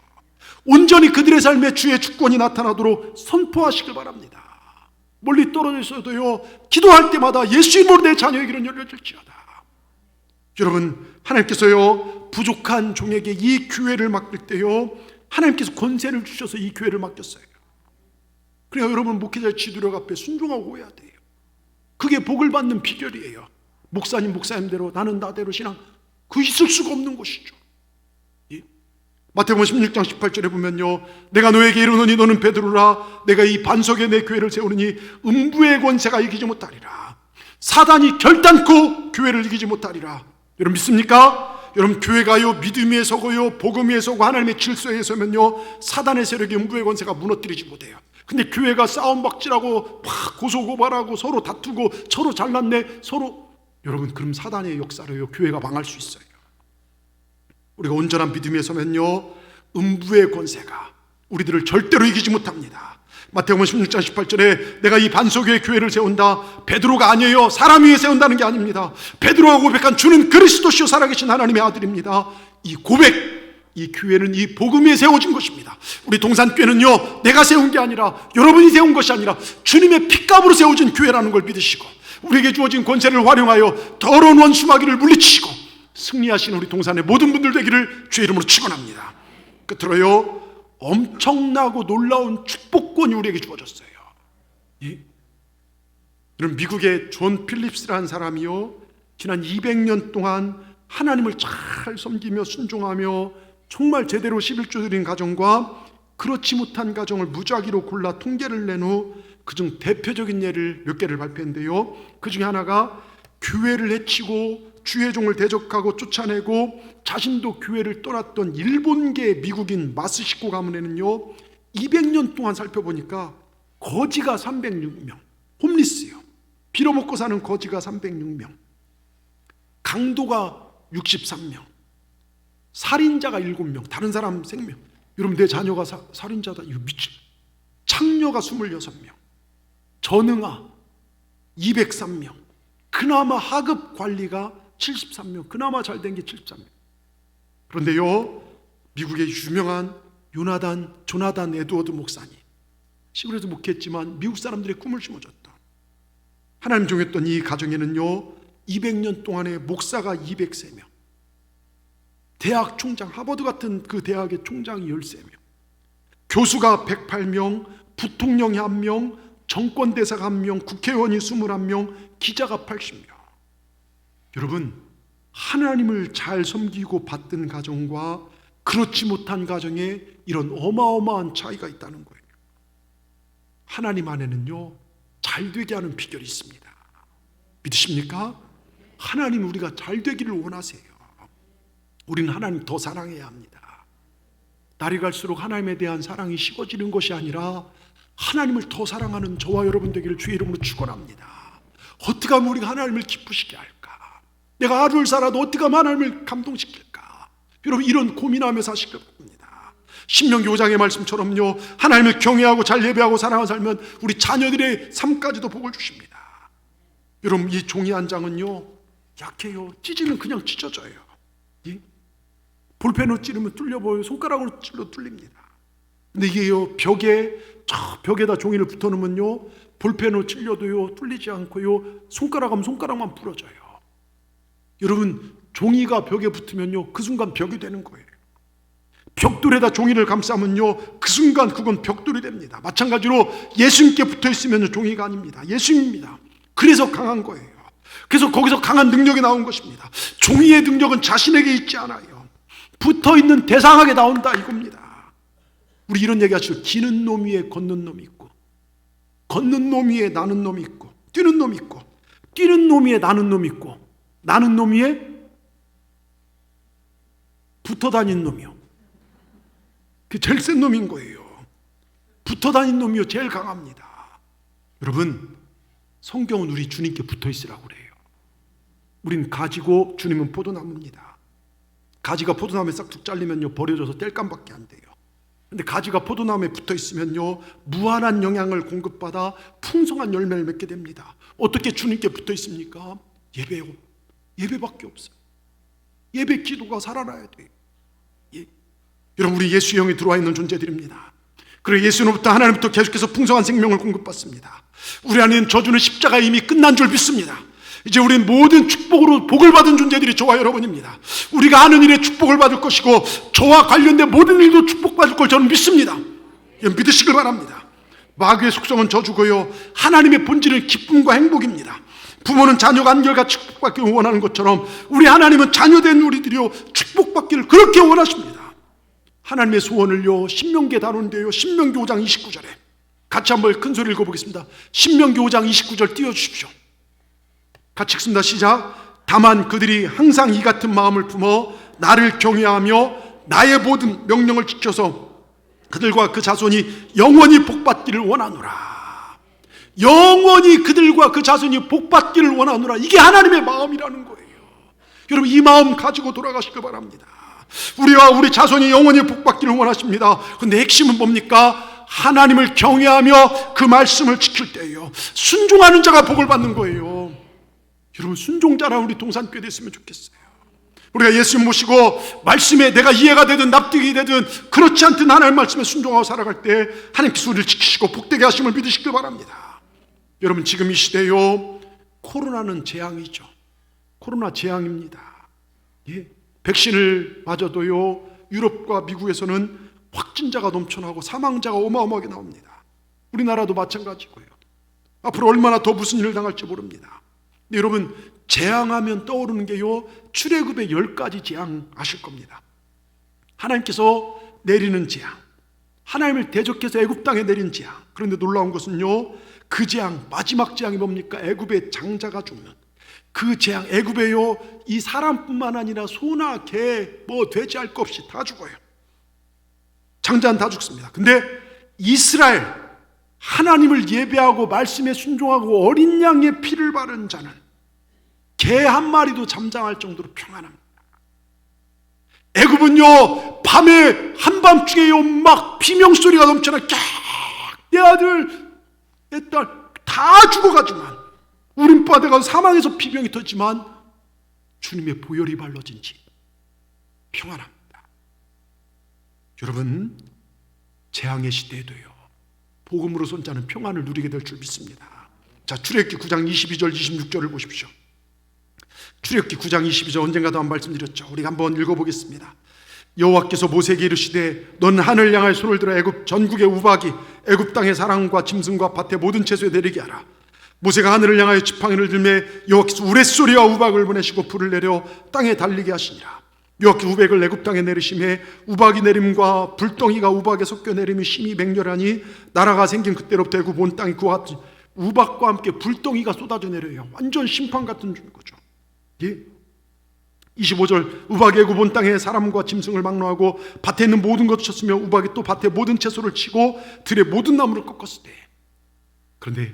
온전히 그들의 삶에 주의 주권이 나타나도록 선포하시길 바랍니다. 멀리 떨어져 있어도요, 기도할 때마다 예수 이름으로 내 자녀의 길은 열려질지어다. 여러분, 하나님께서요, 부족한 종에게 이 교회를 맡길 때요, 하나님께서 권세를 주셔서 이 교회를 맡겼어요. 그래야 여러분, 목회자의 지도력 앞에 순종하고 해야 돼요. 그게 복을 받는 비결이에요. 목사님대로, 나는 나대로 신앙, 그 있을 수가 없는 것이죠. 마태복음 16장 18절에 보면요, 내가 너에게 이르노니 너는 베드로라, 내가 이 반석에 내 교회를 세우느니 음부의 권세가 이기지 못하리라. 사단이 결단코 교회를 이기지 못하리라. 여러분 믿습니까? 여러분, 교회가요, 믿음 위에 서고요, 복음 위에 서고 하나님의 질서에 서면요, 사단의 세력이 음부의 권세가 무너뜨리지 못해요. 근데 교회가 싸움박질하고 막 고소고발하고 서로 다투고 서로 잘났네, 서로, 여러분, 그럼 사단의 역사로요, 교회가 망할 수 있어요. 우리가 온전한 믿음에 서면요, 음부의 권세가 우리들을 절대로 이기지 못합니다. 마태복음 16장 18절에 내가 이 반석 위에 교회를 세운다. 베드로가 아니에요. 사람 위에 세운다는 게 아닙니다. 베드로가 고백한 주는 그리스도시요 살아계신 하나님의 아들입니다. 이 고백, 이 교회는 이 복음 위에 세워진 것입니다. 우리 동산교회는요, 내가 세운 게 아니라, 여러분이 세운 것이 아니라 주님의 핏값으로 세워진 교회라는 걸 믿으시고, 우리에게 주어진 권세를 활용하여 더러운 원수마귀를 물리치시고 승리하시는 우리 동산의 모든 분들 되기를 주의 이름으로 축원합니다. 끝으로요, 엄청나고 놀라운 축복권이 우리에게 주어졌어요. 예? 여러분, 미국의 존 필립스라는 사람이요, 지난 200년 동안 하나님을 잘 섬기며 순종하며 정말 제대로 11조 드린 가정과 그렇지 못한 가정을 무작위로 골라 통계를 낸 후 그중 대표적인 예를 몇 개를 발표했는데요, 그 중에 하나가 교회를 해치고 주의 종을 대적하고 쫓아내고 자신도 교회를 떠났던 일본계 미국인 마스시코 가문에는요, 200년 동안 살펴보니까 거지가 306명, 홈리스요, 빌어먹고 사는 거지가 306명, 강도가 63명, 살인자가 7명, 다른 사람 생명. 여러분, 내 자녀가 살인자다, 이거 미친. 창녀가 26명, 전응아 203명, 그나마 하급 관리가 73명, 그나마 잘된 게 73명. 그런데요, 미국의 유명한 조나단 에드워드 목사님, 시골에서 목회했지만 미국 사람들의 꿈을 심어줬다. 하나님 종했던 이 가정에는요, 200년 동안에 목사가 203명, 대학 총장, 하버드 같은 그 대학의 총장이 13명, 교수가 108명, 부통령이 1명, 정권대사가 1명, 국회의원이 21명, 기자가 80명. 여러분, 하나님을 잘 섬기고 받든 가정과 그렇지 못한 가정에 이런 어마어마한 차이가 있다는 거예요. 하나님 안에는요, 잘되게 하는 비결이 있습니다. 믿으십니까? 하나님, 우리가 잘되기를 원하세요. 우리는 하나님 더 사랑해야 합니다. 날이 갈수록 하나님에 대한 사랑이 식어지는 것이 아니라 하나님을 더 사랑하는 저와 여러분 되기를 주의 이름으로 축원합니다. 어떻게 하면 우리가 하나님을 기쁘시게 할까? 내가 하루를 살아도 어떻게 하면 하나님을 감동시킬까? 여러분, 이런 고민하며 사실 겁니다. 신명기 5장의 말씀처럼요, 하나님을 경외하고 잘 예배하고 사랑하고 살면 우리 자녀들의 삶까지도 복을 주십니다. 여러분, 이 종이 한 장은요, 약해요. 찢으면 그냥 찢어져요. 예? 볼펜으로 찌르면 뚫려 보여요. 손가락으로 찔러 뚫립니다. 근데 이게요, 저 벽에다 종이를 붙여놓으면요, 볼펜으로 찔려도요, 뚫리지 않고요, 손가락 하면 손가락만 부러져요. 여러분, 종이가 벽에 붙으면요, 그 순간 벽이 되는 거예요. 벽돌에다 종이를 감싸면요, 그 순간 그건 벽돌이 됩니다. 마찬가지로 예수님께 붙어 있으면 종이가 아닙니다. 예수님입니다. 그래서 강한 거예요. 그래서 거기서 강한 능력이 나온 것입니다. 종이의 능력은 자신에게 있지 않아요. 붙어 있는 대상에게 나온다, 이겁니다. 우리 이런 얘기 하시죠. 기는 놈 위에 걷는 놈이 있고, 걷는 놈 위에 나는 놈이 있고, 뛰는 놈이 있고, 뛰는 놈 위에 나는 놈이 있고, 나는 놈 위에 붙어 다니는 놈이요. 그 제일 센 놈인 거예요. 붙어 다닌 놈이요 제일 강합니다. 여러분, 성경은 우리 주님께 붙어 있으라고 그래요. 우린 가지고 주님은 포도나무입니다. 가지가 포도나무에 싹둑 잘리면요 버려져서 땔감밖에 안 돼요. 근데 가지가 포도나무에 붙어 있으면요 무한한 영양을 공급받아 풍성한 열매를 맺게 됩니다. 어떻게 주님께 붙어 있습니까? 예배요. 예배밖에 없어요. 예배 기도가 살아나야 돼요. 예. 여러분, 우리 예수 영에 들어와 있는 존재들입니다. 그리고 예수로부터 하나님부터 계속해서 풍성한 생명을 공급받습니다. 우리 안에는 저주는 십자가 이미 끝난 줄 믿습니다. 이제 우리는 모든 축복으로 복을 받은 존재들이 저와 여러분입니다. 우리가 하는 일에 축복을 받을 것이고 저와 관련된 모든 일도 축복받을 걸 저는 믿습니다. 믿으시길 바랍니다. 마귀의 속성은 저주고요, 하나님의 본질은 기쁨과 행복입니다. 부모는 자녀가 한결같이 축복받기를 원하는 것처럼 우리 하나님은 자녀된 우리들이요 축복받기를 그렇게 원하십니다. 하나님의 소원을요 신명기에 다루는데요, 신명기 5장 29절에 같이 한번 큰 소리 읽어보겠습니다. 신명기 5장 29절 띄워주십시오. 같이 읽습니다. 시작. 다만 그들이 항상 이 같은 마음을 품어 나를 경외하며 나의 모든 명령을 지켜서 그들과 그 자손이 영원히 복받기를 원하노라. 영원히 그들과 그 자손이 복받기를 원하노라. 이게 하나님의 마음이라는 거예요. 여러분, 이 마음 가지고 돌아가시길 바랍니다. 우리와 우리 자손이 영원히 복받기를 원하십니다. 그런데 핵심은 뭡니까? 하나님을 경외하며 그 말씀을 지킬 때예요. 순종하는 자가 복을 받는 거예요. 여러분, 순종자라 우리 동산교회 됐으면 좋겠어요. 우리가 예수님 모시고 말씀에 내가 이해가 되든 납득이 되든 그렇지 않든 하나님 말씀에 순종하고 살아갈 때 하나님께서 우리를 지키시고 복되게 하심을 믿으시길 바랍니다. 여러분, 지금 이 시대요 코로나는 재앙이죠. 코로나 재앙입니다. 예. 백신을 맞아도요 유럽과 미국에서는 확진자가 넘쳐나고 사망자가 어마어마하게 나옵니다. 우리나라도 마찬가지고요. 앞으로 얼마나 더 무슨 일을 당할지 모릅니다. 여러분, 재앙하면 떠오르는 게요 출애굽의 10가지 재앙 아실 겁니다. 하나님께서 내리는 재앙, 하나님을 대적해서 애굽 땅에 내린 재앙. 그런데 놀라운 것은요 그 재앙, 마지막 재앙이 뭡니까? 애굽의 장자가 죽는 그 재앙. 애굽에요 이 사람뿐만 아니라 소나 개, 돼지 할 것 없이 다 죽어요. 장자는 다 죽습니다. 근데 이스라엘, 하나님을 예배하고 말씀에 순종하고 어린 양의 피를 바른 자는 개 한 마리도 잠잠할 정도로 평안합니다. 애굽은요 밤에 한밤중에요 막 비명소리가 넘쳐나 내 아들 내 딸 다 죽어가지만 우림바다에 가서 사망해서 비명이 터지만 주님의 보혈이 발라진 집 평안합니다. 여러분, 재앙의 시대에도요 복음으로 손자는 평안을 누리게 될 줄 믿습니다. 자, 출애굽기 9장 22절 26절을 보십시오. 출애굽기 9장 22절 언젠가도 한 말씀드렸죠. 우리가 한번 읽어보겠습니다. 여호와께서 모세에게 이르시되 너는 하늘 향하여 손을 들어 애굽 전국의 우박이 애굽 땅의 사람과 짐승과 밭의 모든 채소에 내리게 하라. 모세가 하늘을 향하여 지팡이를 들매 여호와께서 우레소리와 우박을 보내시고 불을 내려 땅에 달리게 하시니라. 여호와께서 우박을 애굽 땅에 내리심에 우박이 내림과 불덩이가 우박에 섞여 내림이 심히 맹렬하니 나라가 생긴 그때로부터 애굽 온 땅이 그와 같이 우박과 함께 불덩이가 쏟아져 내려요. 완전 심판 같은 거죠. 예? 25절 우박이 애굽 온 땅에 사람과 짐승을 막노하고 밭에 있는 모든 것을 쳤으며 우박이 또 밭의 모든 채소를 치고 들의 모든 나무를 꺾었을 때, 그런데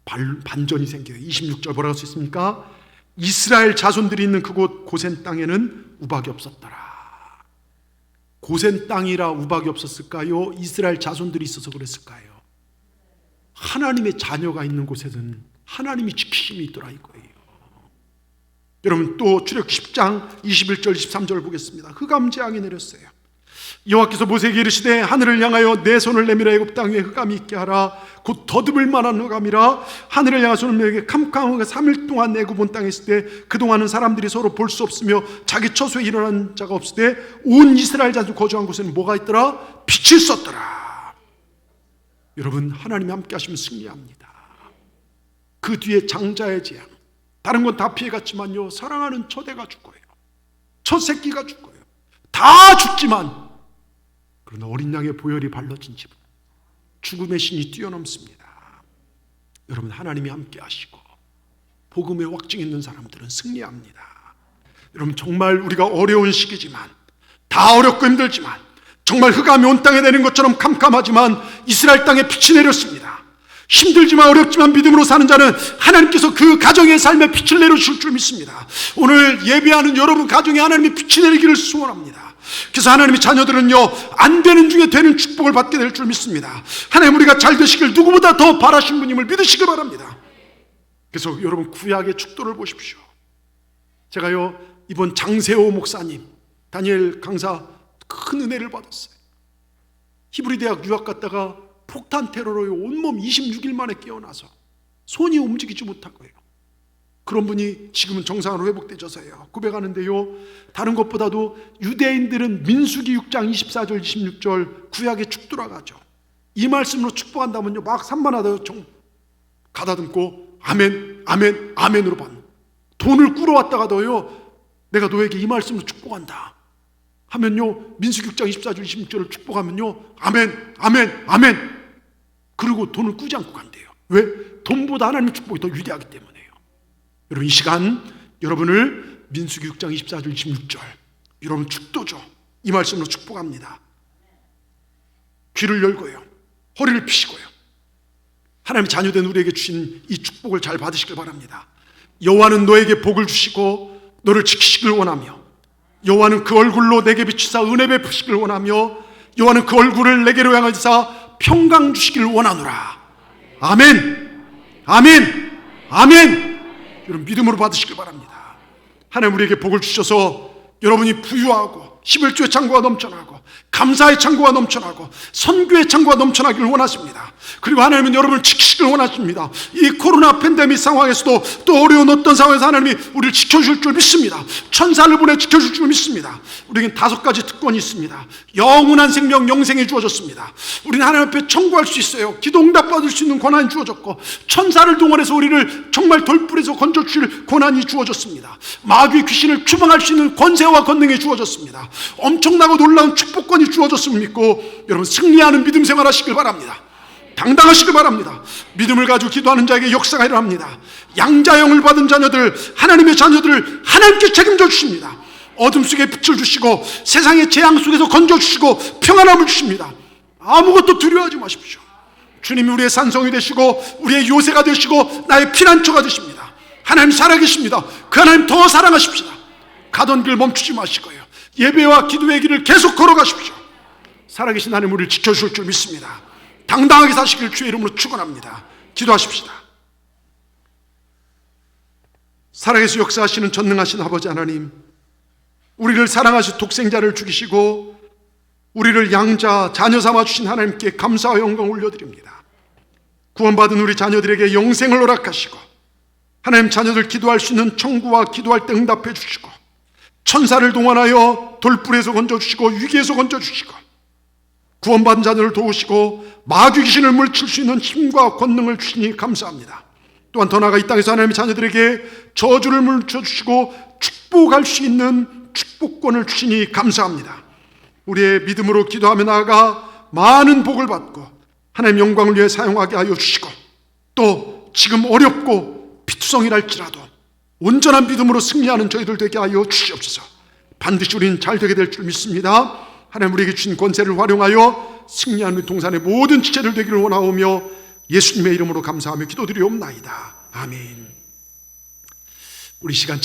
반전이 생겨요. 26절 뭐라고 써 있습니까? 이스라엘 자손들이 있는 그곳 고센 땅에는 우박이 없었더라. 고센 땅이라 우박이 없었을까요? 이스라엘 자손들이 있어서 그랬을까요? 하나님의 자녀가 있는 곳에는 하나님이 지키심이 있더라 이거예요. 여러분, 또 출애굽기 10장 21절 23절 보겠습니다. 흑암 재앙이 내렸어요. 여호와께서 모세에게 이르시되 하늘을 향하여 내 손을 내밀어 애굽 땅 위에 흑암이 있게 하라. 곧 더듬을 만한 흑암이라. 하늘을 향하여 손을 내밀게 캄캄하게 3일 동안 애굽 온 땅에 있을 때 그동안은 사람들이 서로 볼 수 없으며 자기 처소에 일어난 자가 없을 때 온 이스라엘 자손 거주한 곳에는 뭐가 있더라? 빛이 있었더라. 여러분, 하나님이 함께 하시면 승리합니다. 그 뒤에 장자의 재앙, 다른 건 다 피해갔지만요 사랑하는 첫애가 죽어요. 첫 새끼가 죽어요. 다 죽지만 그러나 어린 양의 보혈이 발라진 집은 죽음의 신이 뛰어넘습니다. 여러분, 하나님이 함께 하시고 복음의 확증 있는 사람들은 승리합니다. 여러분, 정말 우리가 어려운 시기지만, 다 어렵고 힘들지만, 정말 흑암이 온 땅에 내린 것처럼 캄캄하지만 이스라엘 땅에 빛이 내렸습니다. 힘들지만 어렵지만 믿음으로 사는 자는 하나님께서 그 가정의 삶에 빛을 내려주실 줄 믿습니다. 오늘 예배하는 여러분 가정에 하나님이 빛이 내리기를 소원합니다. 그래서 하나님의 자녀들은요, 안 되는 중에 되는 축복을 받게 될 줄 믿습니다. 하나님, 우리가 잘 되시길 누구보다 더 바라신 분임을 믿으시기 바랍니다. 그래서 여러분, 구약의 축도를 보십시오. 제가요, 이번 장세호 목사님 다니엘 강사 큰 은혜를 받았어요. 히브리 대학 유학 갔다가 폭탄 테러로 온몸 26일 만에 깨어나서 손이 움직이지 못하고요. 그런 분이 지금은 정상으로 회복되셔서요, 고백하는데요, 다른 것보다도 유대인들은 민수기 6장 24절 26절 구약의 축도라 가죠. 이 말씀으로 축복한다면요, 막 산만하다 가다듬고 아멘 아멘 아멘으로 받는, 돈을 꾸러왔다가도요, 내가 너에게 이 말씀으로 축복한다 하면요, 민수기 6장 24절 26절을 축복하면요, 아멘 아멘 아멘, 그리고 돈을 꾸지 않고 간대요. 왜? 돈보다 하나님의 축복이 더 위대하기 때문에요. 여러분, 이 시간 여러분을 민수기 6장 24절 26절 여러분 축도죠. 이 말씀으로 축복합니다. 귀를 열고요, 허리를 펴시고요, 하나님의 자녀된 우리에게 주신 이 축복을 잘 받으시길 바랍니다. 여호와는 너에게 복을 주시고 너를 지키시길 원하며, 여호와는 그 얼굴로 내게 비추사 은혜 베푸시길 원하며, 여호와는 그 얼굴을 내게로 향하사 평강 주시길 원하노라. 아멘 아멘 아멘. 여러분, 믿음으로 받으시길 바랍니다. 하나님 우리에게 복을 주셔서 여러분이 부유하고 11조의 창고가 넘쳐나고 감사의 창고가 넘쳐나고 선교의 창고가 넘쳐나기를 원하십니다. 그리고 하나님은 여러분을 지키시길 원하십니다. 이 코로나 팬데믹 상황에서도, 또 어려운 어떤 상황에서 하나님이 우리를 지켜줄 줄 믿습니다. 천사를 보내 지켜줄 줄 믿습니다. 우리에겐 5가지 특권이 있습니다. 영원한 생명, 영생이 주어졌습니다. 우리는 하나님 앞에 청구할 수 있어요. 기도 응답받을 수 있는 권한이 주어졌고, 천사를 동원해서 우리를 정말 돌불에서 건져주실 권한이 주어졌습니다. 마귀 귀신을 추방할 수 있는 권세와 권능이 주어졌습니다. 엄청나고 놀라운 축복권이 주어졌음을 믿고 여러분, 승리하는 믿음 생활하시길 바랍니다. 당당하시길 바랍니다. 믿음을 가지고 기도하는 자에게 역사가 일어납니다. 양자형을 받은 자녀들, 하나님의 자녀들을 하나님께 책임져 주십니다. 어둠 속에 빛을 주시고 세상의 재앙 속에서 건져주시고 평안함을 주십니다. 아무것도 두려워하지 마십시오. 주님이 우리의 산성이 되시고 우리의 요새가 되시고 나의 피난처가 되십니다. 하나님 살아계십니다. 그 하나님 더 사랑하십시다. 가던 길 멈추지 마시고요, 예배와 기도의 길을 계속 걸어가십시오. 살아계신 하나님 우리를 지켜주실 줄 믿습니다. 당당하게 사시길 주의 이름으로 축원합니다. 기도하십시다. 살아계시 역사하시는 전능하신 아버지 하나님, 우리를 사랑하시 독생자를 죽이시고 우리를 양자 자녀 삼아 주신 하나님께 감사와 영광을 올려드립니다. 구원받은 우리 자녀들에게 영생을 허락하시고, 하나님 자녀들 기도할 수 있는 청구와 기도할 때 응답해 주시고, 천사를 동원하여 돌불에서 건져주시고 위기에서 건져주시고, 구원받은 자녀를 도우시고 마귀 귀신을 물칠 수 있는 힘과 권능을 주시니 감사합니다. 또한 더 나아가 이 땅에서 하나님의 자녀들에게 저주를 물쳐주시고 축복할 수 있는 축복권을 주시니 감사합니다. 우리의 믿음으로 기도하며 나아가 많은 복을 받고 하나님 영광을 위해 사용하게 하여 주시고, 또 지금 어렵고 피투성이랄지라도 온전한 믿음으로 승리하는 저희들 되게 하여 주시옵소서. 반드시 우리는 잘 되게 될 줄 믿습니다. 하나님 우리에게 주신 권세를 활용하여 승리하는 동산의 모든 지체들 되기를 원하오며 예수님의 이름으로 감사하며 기도드리옵나이다. 아멘. 우리 시간